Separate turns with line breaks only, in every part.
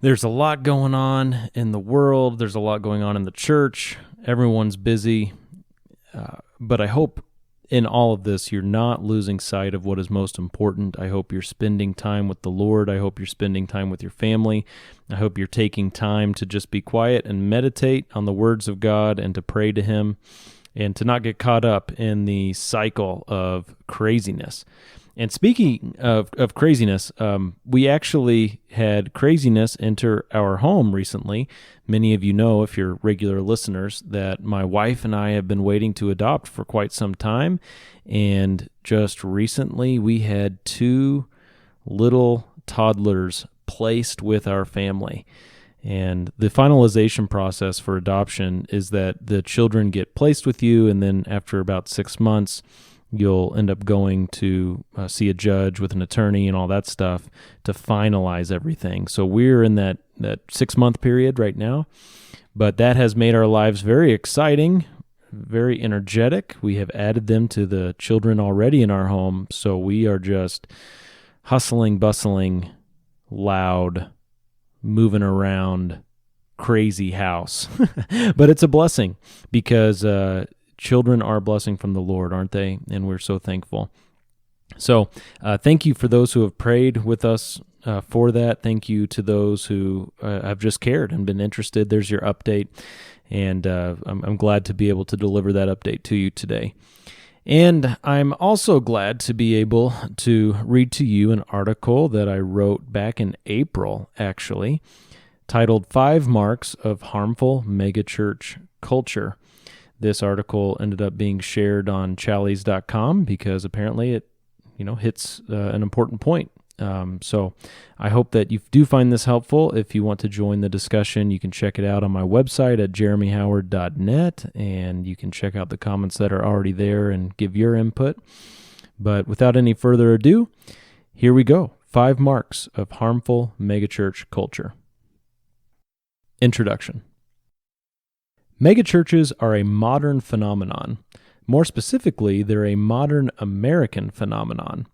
There's a lot going on in the world. There's a lot going on in the church. Everyone's busy. But I hope in all of this, you're not losing sight of what is most important. I hope you're spending time with the Lord. I hope you're spending time with your family. I hope you're taking time to just be quiet and meditate on the words of God and to pray to Him and to not get caught up in the cycle of craziness. And speaking of craziness, we actually had craziness enter our home recently. Many of you know, if you're regular listeners, that my wife and I have been waiting to adopt for quite some time. And just recently, we had 2 little toddlers placed with our family. And the finalization process for adoption is that the children get placed with you, and then after about 6 months, you'll end up going to see a judge with an attorney and all that stuff to finalize everything. So we're in that 6-month period right now, but that has made our lives very exciting, very energetic. We have added them to the children already in our home, so we are just hustling, bustling, loud, moving around, crazy house. But it's a blessing because children are a blessing from the Lord, aren't they? And we're so thankful. So thank you for those who have prayed with us for that. Thank you to those who have just cared and been interested. There's your update, and I'm glad to be able to deliver that update to you today. And I'm also glad to be able to read to you an article that I wrote back in April, actually, titled 5 Marks of Harmful Megachurch Culture. This article ended up being shared on Challies.com because apparently it, hits an important point. So I hope that you do find this helpful. If you want to join the discussion, you can check it out on my website at jeremyhoward.net, and you can check out the comments that are already there and give your input. But without any further ado, here we go. 5 Marks of Harmful Megachurch Culture. Introduction. Megachurches are a modern phenomenon. More specifically, they're a modern American phenomenon.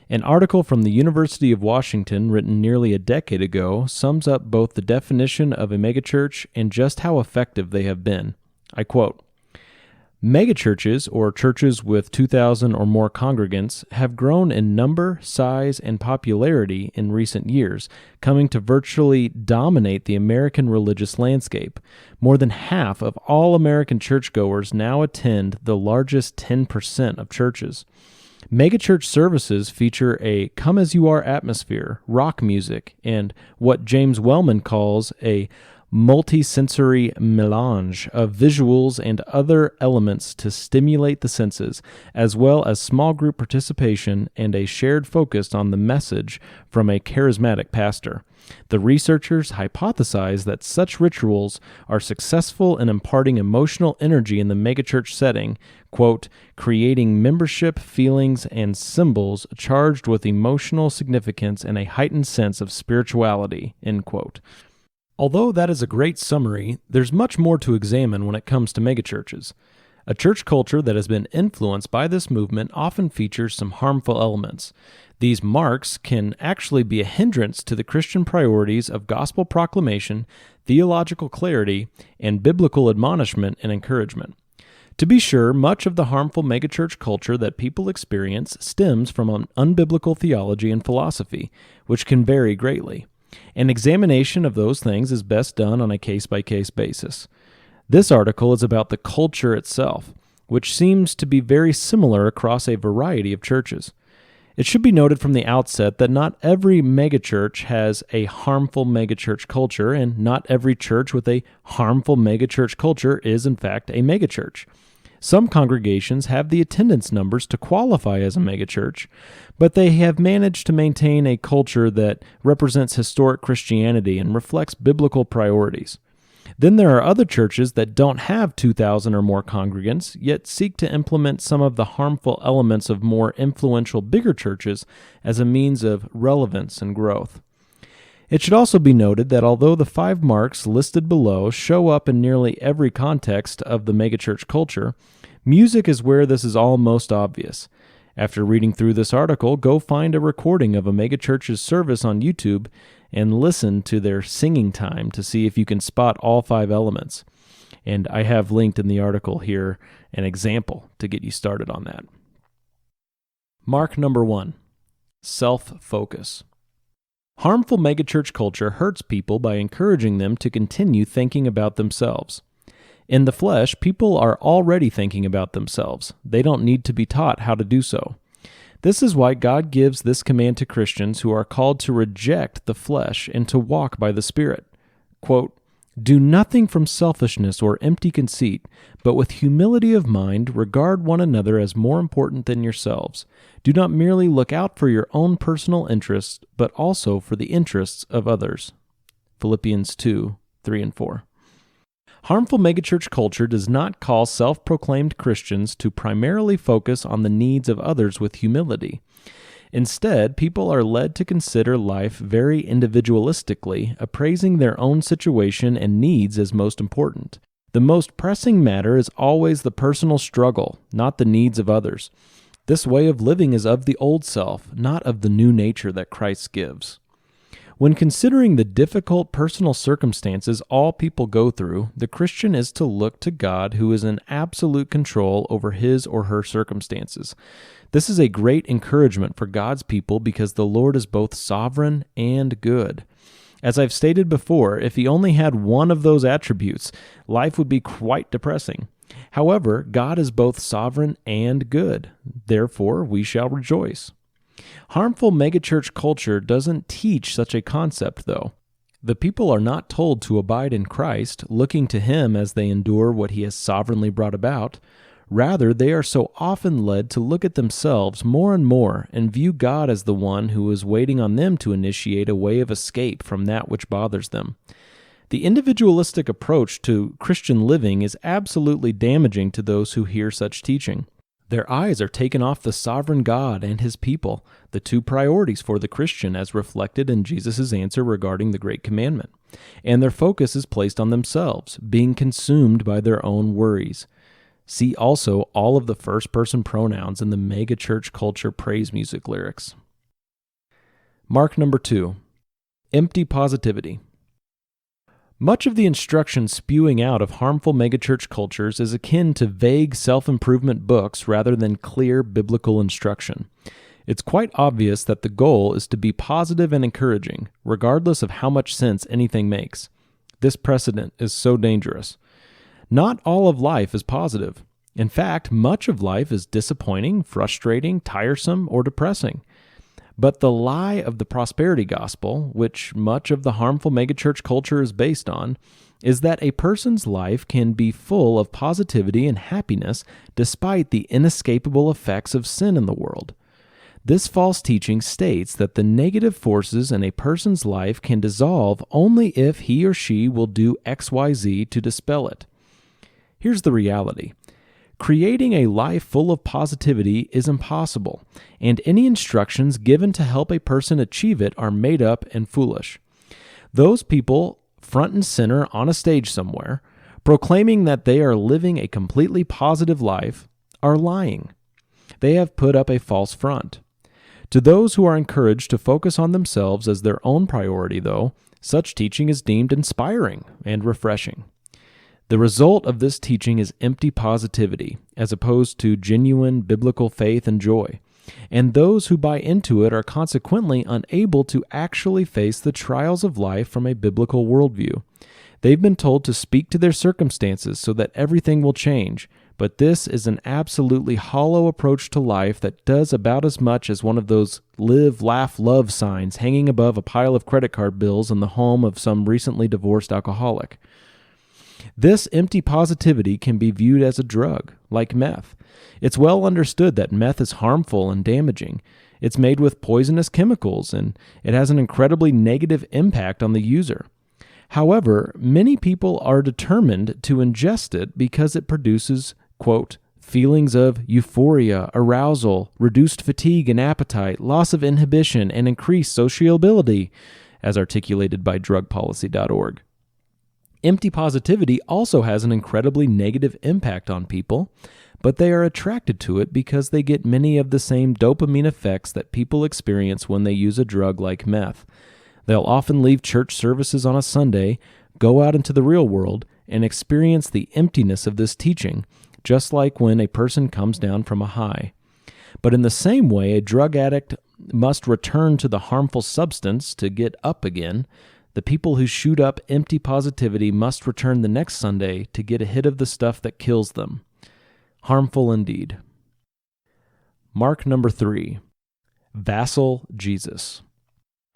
An article from the University of Washington written nearly a decade ago sums up both the definition of a megachurch and just how effective they have been. I quote, "Megachurches, or churches with 2,000 or more congregants, have grown in number, size, and popularity in recent years, coming to virtually dominate the American religious landscape. More than half of all American churchgoers now attend the largest 10% of churches. Megachurch services feature a come-as-you-are atmosphere, rock music, and what James Wellman calls a multi-sensory melange of visuals and other elements to stimulate the senses, as well as small group participation and a shared focus on the message from a charismatic pastor. The researchers hypothesize that such rituals are successful in imparting emotional energy in the megachurch setting, quote, creating membership feelings and symbols charged with emotional significance and a heightened sense of spirituality, end quote. Although that is a great summary, there's much more to examine when it comes to megachurches. A church culture that has been influenced by this movement often features some harmful elements. These marks can actually be a hindrance to the Christian priorities of gospel proclamation, theological clarity, and biblical admonishment and encouragement. To be sure, much of the harmful megachurch culture that people experience stems from an unbiblical theology and philosophy, which can vary greatly. An examination of those things is best done on a case-by-case basis. This article is about the culture itself, which seems to be very similar across a variety of churches. It should be noted from the outset that not every megachurch has a harmful megachurch culture, and not every church with a harmful megachurch culture is, in fact, a megachurch. Some congregations have the attendance numbers to qualify as a megachurch, but they have managed to maintain a culture that represents historic Christianity and reflects biblical priorities. Then there are other churches that don't have 2,000 or more congregants, yet seek to implement some of the harmful elements of more influential bigger churches as a means of relevance and growth. It should also be noted that although the 5 marks listed below show up in nearly every context of the megachurch culture, music is where this is all most obvious. After reading through this article, go find a recording of a megachurch's service on YouTube and listen to their singing time to see if you can spot all 5 elements. And I have linked in the article here an example to get you started on that. Mark number 1, self-focus. Harmful megachurch culture hurts people by encouraging them to continue thinking about themselves. In the flesh, people are already thinking about themselves. They don't need to be taught how to do so. This is why God gives this command to Christians who are called to reject the flesh and to walk by the Spirit. Quote, "Do nothing from selfishness or empty conceit, but with humility of mind regard one another as more important than yourselves. Do not merely look out for your own personal interests, but also for the interests of others." Philippians 2, 3 and 4. Harmful megachurch culture does not call self-proclaimed Christians to primarily focus on the needs of others with humility. Instead, people are led to consider life very individualistically, appraising their own situation and needs as most important. The most pressing matter is always the personal struggle, not the needs of others. This way of living is of the old self, not of the new nature that Christ gives. When considering the difficult personal circumstances all people go through, the Christian is to look to God, who is in absolute control over his or her circumstances. This is a great encouragement for God's people because the Lord is both sovereign and good. As I've stated before, if he only had one of those attributes, life would be quite depressing. However, God is both sovereign and good. Therefore, we shall rejoice. Harmful megachurch culture doesn't teach such a concept, though. The people are not told to abide in Christ, looking to him as they endure what he has sovereignly brought about. Rather, they are so often led to look at themselves more and more and view God as the one who is waiting on them to initiate a way of escape from that which bothers them. The individualistic approach to Christian living is absolutely damaging to those who hear such teaching. Their eyes are taken off the sovereign God and his people, the 2 priorities for the Christian as reflected in Jesus' answer regarding the Great Commandment, and their focus is placed on themselves, being consumed by their own worries. See also all of the first-person pronouns in the megachurch culture praise music lyrics. Mark number 2, empty positivity. Much of the instruction spewing out of harmful megachurch cultures is akin to vague self-improvement books rather than clear biblical instruction. It's quite obvious that the goal is to be positive and encouraging, regardless of how much sense anything makes. This precedent is so dangerous. Not all of life is positive. In fact, much of life is disappointing, frustrating, tiresome, or depressing. But the lie of the prosperity gospel, which much of the harmful megachurch culture is based on, is that a person's life can be full of positivity and happiness despite the inescapable effects of sin in the world. This false teaching states that the negative forces in a person's life can dissolve only if he or she will do XYZ to dispel it. Here's the reality. Creating a life full of positivity is impossible, and any instructions given to help a person achieve it are made up and foolish. Those people, front and center on a stage somewhere, proclaiming that they are living a completely positive life, are lying. They have put up a false front. To those who are encouraged to focus on themselves as their own priority, though, such teaching is deemed inspiring and refreshing. The result of this teaching is empty positivity, as opposed to genuine biblical faith and joy, and those who buy into it are consequently unable to actually face the trials of life from a biblical worldview. They've been told to speak to their circumstances so that everything will change, but this is an absolutely hollow approach to life that does about as much as one of those live, laugh, love signs hanging above a pile of credit card bills in the home of some recently divorced alcoholic. This empty positivity can be viewed as a drug, like meth. It's well understood that meth is harmful and damaging. It's made with poisonous chemicals, and it has an incredibly negative impact on the user. However, many people are determined to ingest it because it produces, quote, feelings of euphoria, arousal, reduced fatigue and appetite, loss of inhibition, and increased sociability, as articulated by drugpolicy.org. Empty positivity also has an incredibly negative impact on people, but they are attracted to it because they get many of the same dopamine effects that people experience when they use a drug like meth. They'll often leave church services on a Sunday, go out into the real world, and experience the emptiness of this teaching, just like when a person comes down from a high. But in the same way, a drug addict must return to the harmful substance to get up again. The people who shoot up empty positivity must return the next Sunday to get a hit of the stuff that kills them. Harmful indeed. Mark number 3. Vassal Jesus.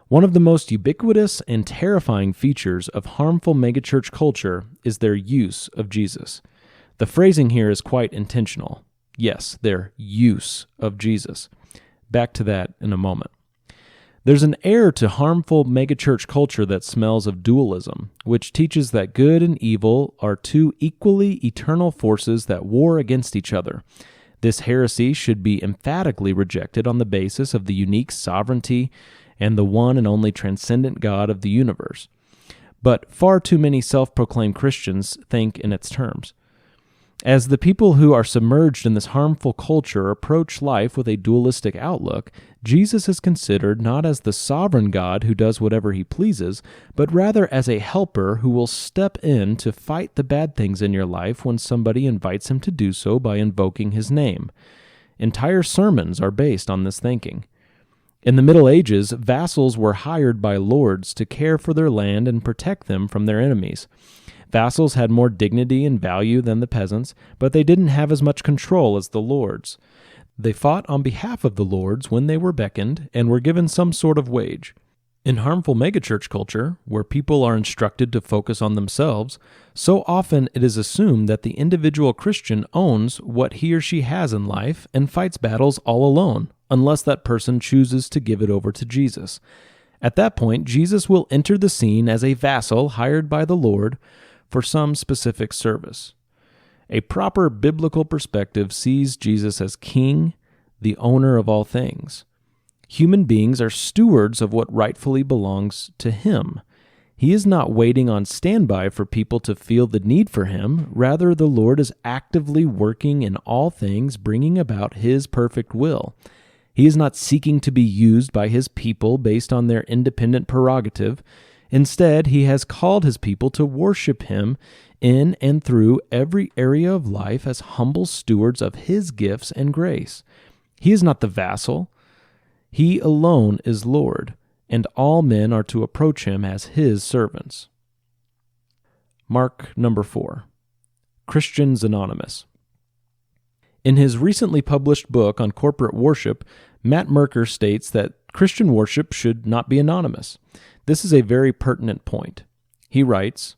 One of the most ubiquitous and terrifying features of harmful megachurch culture is their use of Jesus. The phrasing here is quite intentional. Yes, their use of Jesus. Back to that in a moment. There's an air to harmful megachurch culture that smells of dualism, which teaches that good and evil are two equally eternal forces that war against each other. This heresy should be emphatically rejected on the basis of the unique sovereignty and the one and only transcendent God of the universe. But far too many self-proclaimed Christians think in its terms. As the people who are submerged in this harmful culture approach life with a dualistic outlook, Jesus is considered not as the sovereign God who does whatever he pleases, but rather as a helper who will step in to fight the bad things in your life when somebody invites him to do so by invoking his name. Entire sermons are based on this thinking. In the Middle Ages, vassals were hired by lords to care for their land and protect them from their enemies. Vassals had more dignity and value than the peasants, but they didn't have as much control as the lords. They fought on behalf of the lords when they were beckoned and were given some sort of wage. In harmful megachurch culture, where people are instructed to focus on themselves, so often it is assumed that the individual Christian owns what he or she has in life and fights battles all alone, unless that person chooses to give it over to Jesus. At that point, Jesus will enter the scene as a vassal hired by the Lord for some specific service. A proper biblical perspective sees Jesus as king, the owner of all things. Human beings are stewards of what rightfully belongs to him. He is not waiting on standby for people to feel the need for him. Rather, the Lord is actively working in all things, bringing about his perfect will. He is not seeking to be used by his people based on their independent prerogative. Instead, he has called his people to worship him in and through every area of life as humble stewards of his gifts and grace. He is not the vassal. He alone is Lord, and all men are to approach him as his servants. Mark number 4. Christians Anonymous. In his recently published book on corporate worship, Matt Merker states that Christian worship should not be anonymous. This is a very pertinent point. He writes,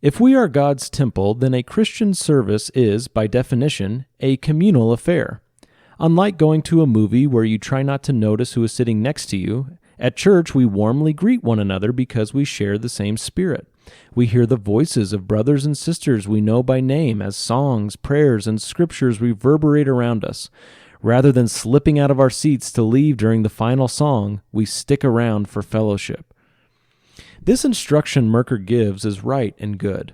"If we are God's temple, then a Christian service is, by definition, a communal affair. Unlike going to a movie where you try not to notice who is sitting next to you, at church we warmly greet one another because we share the same spirit. We hear the voices of brothers and sisters we know by name as songs, prayers, and scriptures reverberate around us. Rather than slipping out of our seats to leave during the final song, we stick around for fellowship." This instruction Merker gives is right and good.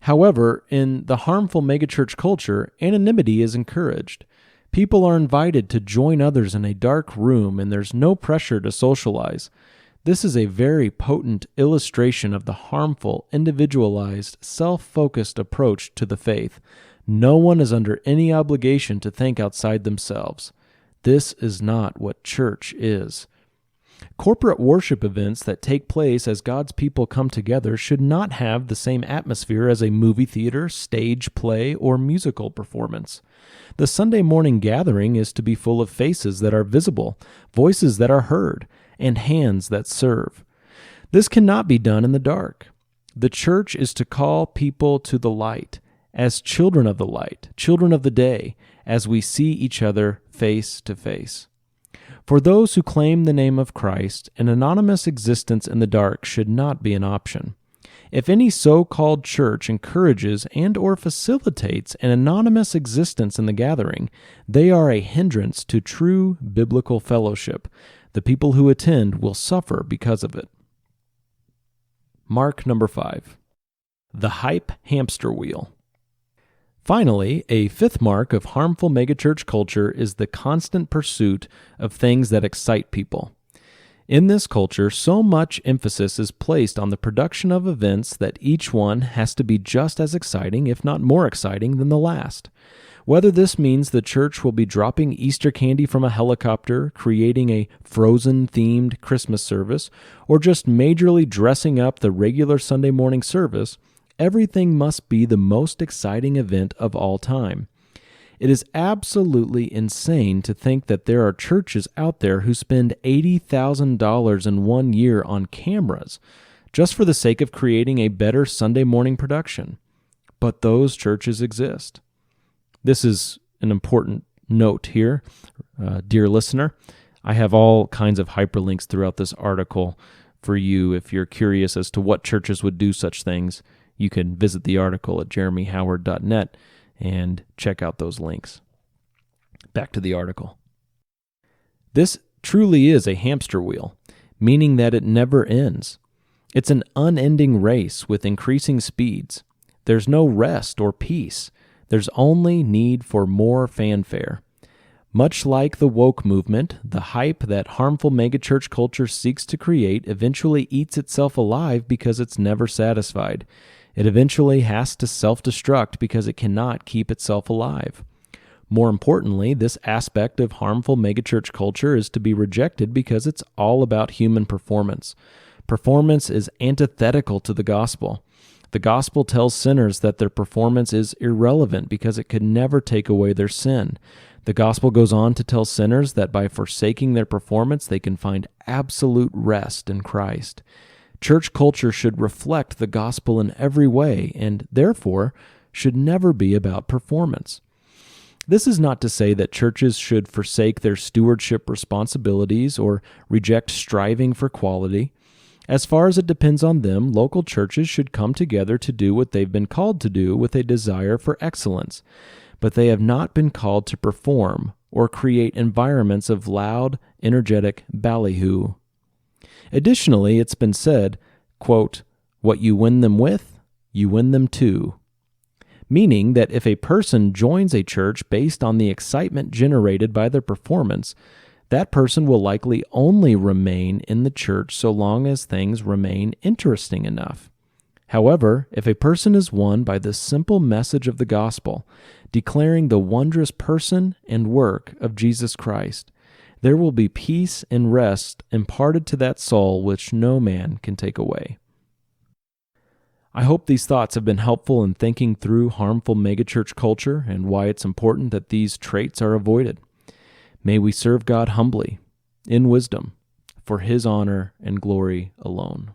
However, in the harmful megachurch culture, anonymity is encouraged. People are invited to join others in a dark room, and there's no pressure to socialize. This is a very potent illustration of the harmful, individualized, self-focused approach to the faith. No one is under any obligation to think outside themselves. This is not what church is. Corporate worship events that take place as God's people come together should not have the same atmosphere as a movie theater, stage play, or musical performance. The Sunday morning gathering is to be full of faces that are visible, voices that are heard, and hands that serve. This cannot be done in the dark. The church is to call people to the light, as children of the light, children of the day, as we see each other face to face. For those who claim the name of Christ, an anonymous existence in the dark should not be an option. If any so-called church encourages and or facilitates an anonymous existence in the gathering, they are a hindrance to true biblical fellowship. The people who attend will suffer because of it. Mark number 5. The hype hamster wheel. Finally, a fifth mark of harmful megachurch culture is the constant pursuit of things that excite people. In this culture, so much emphasis is placed on the production of events that each one has to be just as exciting, if not more exciting, than the last. Whether this means the church will be dropping Easter candy from a helicopter, creating a Frozen-themed Christmas service, or just majorly dressing up the regular Sunday morning service, everything must be the most exciting event of all time. It is absolutely insane to think that there are churches out there who spend $80,000 in 1 year on cameras just for the sake of creating a better Sunday morning production. But those churches exist. This is an important note here, dear listener. I have all kinds of hyperlinks throughout this article for you. If you're curious as to what churches would do such things, you can visit the article at jeremyhoward.net and check out those links. Back to the article. This truly is a hamster wheel, meaning that it never ends. It's an unending race with increasing speeds. There's no rest or peace. There's only need for more fanfare. Much like the woke movement, the hype that harmful megachurch culture seeks to create eventually eats itself alive because it's never satisfied. It eventually has to self-destruct because it cannot keep itself alive. More importantly, this aspect of harmful megachurch culture is to be rejected because it's all about human performance. Performance is antithetical to the gospel. The gospel tells sinners that their performance is irrelevant because it could never take away their sin. The gospel goes on to tell sinners that by forsaking their performance, they can find absolute rest in Christ. Church culture should reflect the gospel in every way and, therefore, should never be about performance. This is not to say that churches should forsake their stewardship responsibilities or reject striving for quality. As far as it depends on them, local churches should come together to do what they've been called to do with a desire for excellence. But they have not been called to perform or create environments of loud, energetic ballyhoo. Additionally, it's been said, quote, "What you win them with, you win them to." Meaning that if a person joins a church based on the excitement generated by their performance, that person will likely only remain in the church so long as things remain interesting enough. However, if a person is won by the simple message of the gospel, declaring the wondrous person and work of Jesus Christ, there will be peace and rest imparted to that soul which no man can take away. I hope these thoughts have been helpful in thinking through harmful megachurch culture and why it's important that these traits are avoided. May we serve God humbly, in wisdom, for His honor and glory alone.